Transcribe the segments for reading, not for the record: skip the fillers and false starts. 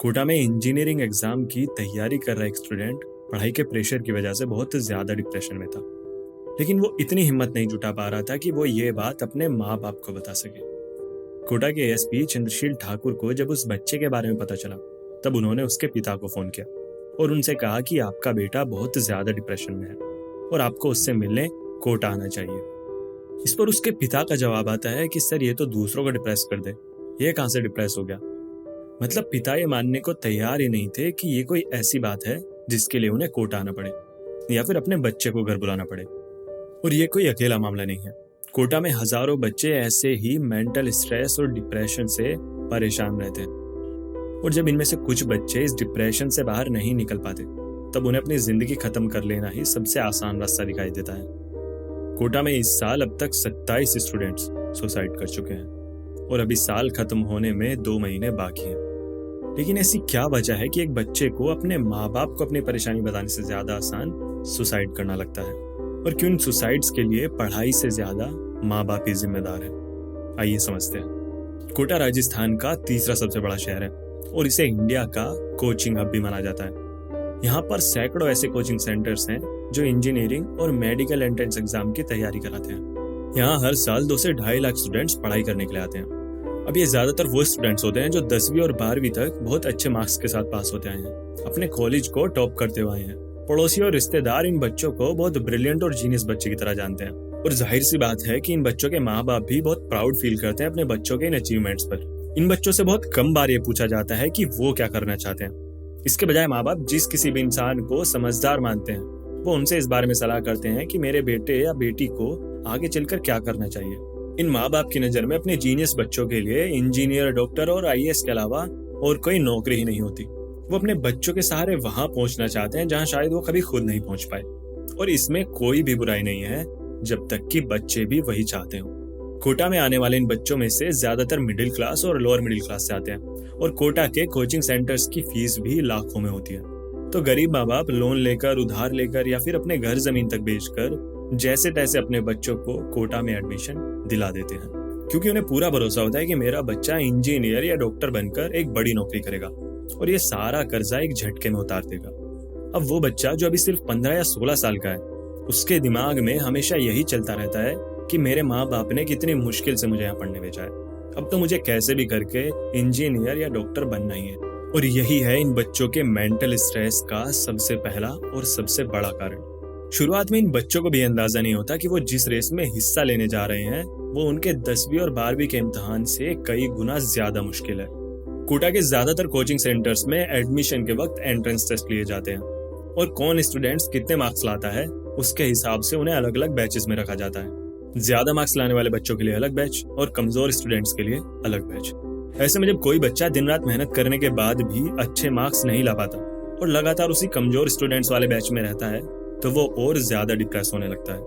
कोटा में engineering exam की तैयारी कर रहा एक स्टूडेंट पढ़ाई के प्रेशर की वजह से बहुत ज्यादा डिप्रेशन में था। लेकिन वो इतनी हिम्मत नहीं जुटा पा रहा था कि वो ये बात अपने माँ बाप को बता सके। कोटा के एसपी चंद्रशील ठाकुर को जब उस बच्चे के बारे में पता चला, तब उन्होंने उसके पिता को फोन किया और उनसे कहा कि आपका बेटा बहुत ज्यादा डिप्रेशन में है और आपको उससे मिलने कोटा आना चाहिए। इस पर उसके पिता का जवाब आता है कि सर, ये तो दूसरों को डिप्रेस कर दे, ये कहाँ से डिप्रेस हो गया। मतलब पिता ये मानने को तैयार ही नहीं थे कि ये कोई ऐसी बात है जिसके लिए उन्हें कोटा आना पड़े या फिर अपने बच्चे को घर बुलाना पड़े। और ये कोई अकेला मामला नहीं है। कोटा में हजारों बच्चे ऐसे ही मेंटल स्ट्रेस और डिप्रेशन से परेशान रहते हैं। और जब इनमें से कुछ बच्चे इस डिप्रेशन से बाहर नहीं निकल पाते, तब उन्हें अपनी जिंदगी खत्म कर लेना ही सबसे आसान रास्ता दिखाई देता है। कोटा में इस साल अब तक 27 स्टूडेंट्स सुसाइड कर चुके हैं और अभी साल खत्म होने में 2 महीने बाकी हैं। लेकिन ऐसी क्या वजह है कि एक बच्चे को अपने माँ बाप को अपनी परेशानी बताने से ज्यादा आसान सुसाइड करना लगता है, और क्यों इन सुसाइड्स के लिए पढ़ाई से ज्यादा माँ बाप ही जिम्मेदार है? आइए समझते हैं। कोटा राजस्थान का तीसरा सबसे बड़ा शहर है और इसे इंडिया का कोचिंग हब भी माना जाता है। यहाँ पर सैकड़ों ऐसे कोचिंग सेंटर्स हैं जो इंजीनियरिंग और मेडिकल एंट्रेंस एग्जाम की तैयारी कराते हैं। यहाँ हर साल 2 से 2.5 लाख स्टूडेंट्स पढ़ाई करने के लिए आते हैं। अब ये ज्यादातर वो स्टूडेंट्स होते हैं जो 10वीं और 12वीं तक बहुत अच्छे मार्क्स के साथ पास होते आए हैं, अपने कॉलेज को टॉप करते हुए आए हैं। पड़ोसी और रिश्तेदार इन बच्चों को बहुत ब्रिलियंट और जीनियस बच्चे की तरह जानते हैं, और जाहिर सी बात है कि इन बच्चों के माँ बाप भी बहुत प्राउड फील करते हैं अपने बच्चों के इन अचीवमेंट्स पर। इन बच्चों से बहुत कम बार ये पूछा जाता है कि वो क्या करना चाहते हैं। इसके बजाय माँ बाप जिस किसी भी इंसान को समझदार मानते हैं, वो उनसे इस बारे में सलाह करते हैं कि मेरे बेटे या बेटी को आगे चलकर क्या करना चाहिए। इन माँ बाप की नजर में अपने जीनियस बच्चों के लिए इंजीनियर, डॉक्टर और आईएएस के अलावा और कोई नौकरी ही नहीं होती। वो अपने बच्चों के सहारे वहां पहुंचना चाहते हैं जहां शायद वो कभी खुद नहीं पहुंच पाए, और इसमें कोई भी बुराई नहीं है जब तक कि बच्चे भी वही चाहते हो। कोटा में आने वाले इन बच्चों में से ज्यादातर मिडिल क्लास और लोअर मिडिल क्लास से आते हैं, और कोटा के कोचिंग सेंटर्स की फीस भी लाखों में होती है। तो गरीब माँ बाप लोन लेकर, उधार लेकर या फिर अपने घर जमीन तक बेचकर जैसे तैसे अपने बच्चों को कोटा में एडमिशन दिला देते हैं, क्योंकि उन्हें पूरा भरोसा होता है कि मेरा बच्चा इंजीनियर या डॉक्टर बनकर एक बड़ी नौकरी करेगा और ये सारा कर्जा एक झटके में उतार देगा। अब वो बच्चा जो अभी सिर्फ 15 या 16 साल का है, उसके दिमाग में हमेशा यही चलता रहता है कि मेरे माँ बाप ने कितनी मुश्किल से मुझे यहाँ पढ़ने भेजा है, अब तो मुझे कैसे भी करके इंजीनियर या डॉक्टर बनना ही है। और यही है इन बच्चों के मेंटल स्ट्रेस का सबसे पहला और सबसे बड़ा कारण। शुरुआत में इन बच्चों को भी अंदाजा नहीं होता कि वो जिस रेस में हिस्सा लेने जा रहे हैं वो उनके 10वीं और 12वीं के इम्तिहान से कई गुना ज्यादा मुश्किल है। कोटा के ज्यादातर कोचिंग सेंटर्स में एडमिशन के वक्त एंट्रेंस टेस्ट लिए जाते हैं, और कौन स्टूडेंट्स कितने मार्क्स लाता है उसके हिसाब से उन्हें अलग अलग बैचेस में रखा जाता है। ज्यादा मार्क्स लाने वाले बच्चों के लिए अलग बैच और कमजोर स्टूडेंट्स के लिए अलग बैच। ऐसे में जब कोई बच्चा दिन रात मेहनत करने के बाद भी अच्छे मार्क्स नहीं ला पाता और लगातार उसी कमजोर स्टूडेंट्स वाले बैच में रहता है, तो वो और ज्यादा डिप्रेस होने लगता है,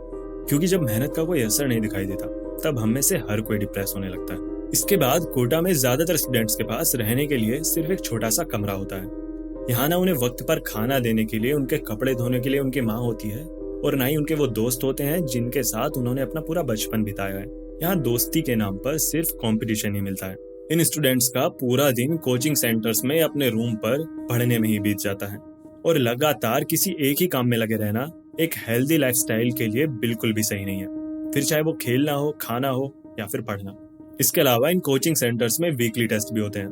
क्योंकि जब मेहनत का कोई असर नहीं दिखाई देता तब हम में से हर कोई डिप्रेस होने लगता है। इसके बाद कोटा में ज्यादातर स्टूडेंट्स के पास रहने के लिए सिर्फ एक छोटा सा कमरा होता है। यहाँ ना उन्हें वक्त पर खाना देने के लिए, उनके कपड़े धोने के लिए उनकी माँ होती है, और ना ही उनके वो दोस्त होते हैं जिनके साथ उन्होंने अपना पूरा बचपन बिताया है। यहाँ दोस्ती के नाम पर सिर्फ कंपटीशन ही मिलता है। इन स्टूडेंट्स का पूरा दिन कोचिंग सेंटर्स में अपने रूम पर पढ़ने में ही बीत जाता है, और लगातार किसी एक ही काम में लगे रहना एक हेल्दी लाइफस्टाइल के लिए बिल्कुल भी सही नहीं है, फिर चाहे वो खेलना हो, खाना हो या फिर पढ़ना। इसके अलावा इन कोचिंग सेंटर्स में वीकली टेस्ट भी होते हैं,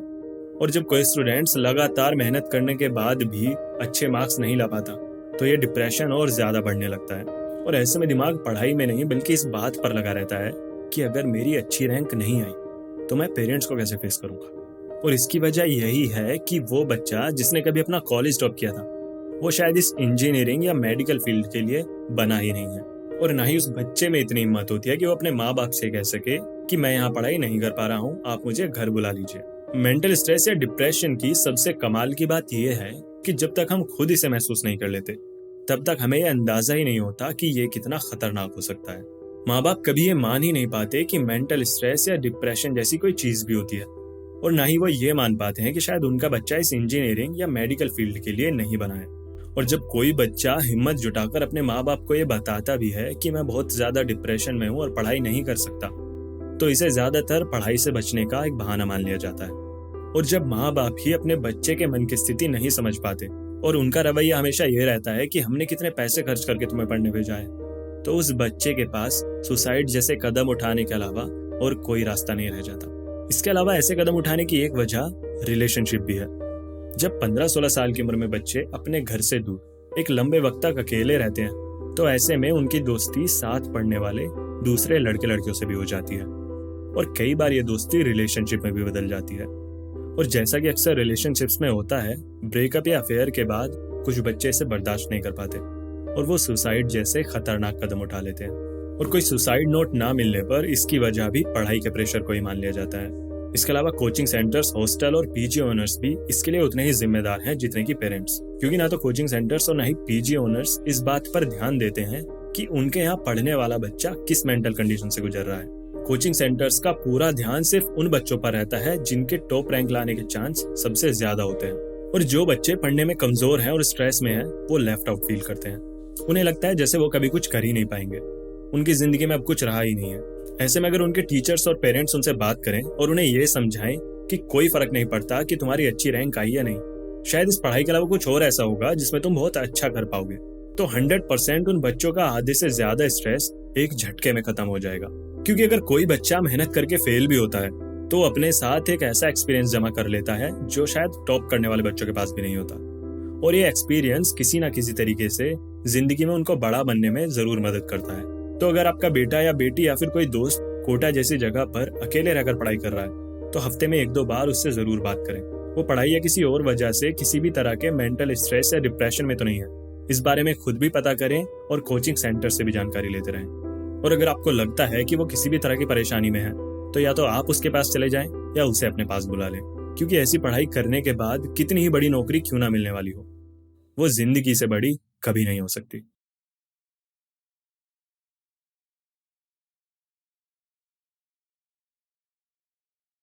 और जब कोई स्टूडेंट्स लगातार मेहनत करने के बाद भी अच्छे मार्क्स नहीं ला पाता तो ये डिप्रेशन और ज्यादा बढ़ने लगता है। और ऐसे में दिमाग पढ़ाई में नहीं बल्कि इस बात पर लगा रहता है कि अगर मेरी अच्छी रैंक नहीं आई तो मैं पेरेंट्स को कैसे फेस करूंगा। और इसकी वजह यही है कि वो बच्चा जिसने कभी अपना कॉलेज टॉप किया था वो शायद इस इंजीनियरिंग या मेडिकल फील्ड के लिए बना ही नहीं है, और ना ही उस बच्चे में इतनी हिम्मत होती है कि वो अपने माँ बाप से कह सके कि मैं यहाँ पढ़ाई नहीं कर पा रहा हूँ, आप मुझे घर बुला लीजिए। मेंटल स्ट्रेस या डिप्रेशन की सबसे कमाल की बात यह है कि जब तक हम खुद इसे महसूस नहीं कर लेते तब तक हमें यह अंदाजा ही नहीं होता कि ये कितना खतरनाक हो सकता है। माँ बाप कभी ये मान ही नहीं पाते कि मेंटल स्ट्रेस या डिप्रेशन जैसी कोई चीज भी होती है, और ना ही वो ये मान पाते हैं कि शायद उनका बच्चा इस इंजीनियरिंग या मेडिकल फील्ड के लिए नहीं बना है। और जब कोई बच्चा हिम्मत जुटाकर अपने माँ बाप को ये बताता भी है कि मैं बहुत ज्यादा डिप्रेशन में हूँ और पढ़ाई नहीं कर सकता, तो इसे ज्यादातर पढ़ाई से बचने का एक बहाना मान लिया जाता है। और जब माँ बाप ही अपने बच्चे के मन की स्थिति नहीं समझ पाते और उनका रवैया हमेशा ये रहता है कि हमने कितने पैसे खर्च करके तुम्हें पढ़ने भेजा है, तो उस बच्चे के पास सुसाइड जैसे कदम उठाने के अलावा और कोई रास्ता नहीं रह जाता। इसके अलावा ऐसे कदम उठाने की एक वजह रिलेशनशिप भी है। जब 15-16 साल की उम्र में बच्चे अपने घर से दूर एक लंबे वक्त तक अकेले रहते हैं, तो ऐसे में उनकी दोस्ती साथ पढ़ने वाले दूसरे लड़के लड़कियों से भी हो जाती है और कई बार ये दोस्ती रिलेशनशिप में भी बदल जाती है। और जैसा कि अक्सर रिलेशनशिप्स में होता है, ब्रेकअप या अफेयर के बाद कुछ बच्चे इसे बर्दाश्त नहीं कर पाते और वो सुसाइड जैसे खतरनाक कदम उठा लेते हैं। और कोई सुसाइड नोट ना मिलने पर इसकी वजह भी पढ़ाई के प्रेशर को ही मान लिया जाता है। इसके अलावा कोचिंग सेंटर्स, हॉस्टल और पीजी ओनर्स भी इसके लिए उतने ही जिम्मेदार हैं जितने की पेरेंट्स, क्योंकि ना तो कोचिंग सेंटर्स और ना ही पीजी ओनर्स इस बात पर ध्यान देते हैं कि उनके यहाँ पढ़ने वाला बच्चा किस मेंटल कंडीशन से गुजर रहा है। कोचिंग सेंटर्स का पूरा ध्यान सिर्फ उन बच्चों पर रहता है जिनके टॉप रैंक लाने के चांस सबसे ज्यादा होते हैं, और जो बच्चे पढ़ने में कमजोर हैं और स्ट्रेस में हैं, वो लेफ्ट आउट फील करते हैं। उन्हें लगता है जैसे वो कभी कुछ कर ही नहीं पाएंगे, उनकी जिंदगी में अब कुछ रहा ही नहीं है। ऐसे में अगर उनके टीचर्स और पेरेंट्स उनसे बात करें और उन्हें ये समझाएं कि कोई फर्क नहीं पड़ता कि तुम्हारी अच्छी रैंक आई या नहीं, शायद इस पढ़ाई के अलावा कुछ और ऐसा होगा जिसमें तुम बहुत अच्छा कर पाओगे, तो 100% उन बच्चों का आधे से ज्यादा स्ट्रेस एक झटके में खत्म हो जाएगा। क्योंकि अगर कोई बच्चा मेहनत करके फेल भी होता है तो अपने साथ एक ऐसा एक्सपीरियंस जमा कर लेता है जो शायद टॉप करने वाले बच्चों के पास भी नहीं होता, और ये एक्सपीरियंस किसी ना किसी तरीके से जिंदगी में उनको बड़ा बनने में जरूर मदद करता है। तो अगर आपका बेटा या बेटी या फिर कोई दोस्त कोटा जैसी जगह पर अकेले रहकर पढ़ाई कर रहा है, तो हफ्ते में 1-2 बार उससे जरूर बात करें। वो पढ़ाई या किसी और वजह से किसी भी तरह के मेंटल स्ट्रेस या डिप्रेशन में तो नहीं है, इस बारे में खुद भी पता करें और कोचिंग सेंटर से भी जानकारी लेते रहें। और अगर आपको लगता है कि वो किसी भी तरह की परेशानी में है, तो या तो आप उसके पास चले जाएं या उसे अपने पास बुला लें, क्योंकि ऐसी पढ़ाई करने के बाद कितनी ही बड़ी नौकरी क्यों ना मिलने वाली हो, वो जिंदगी से बड़ी कभी नहीं हो सकती।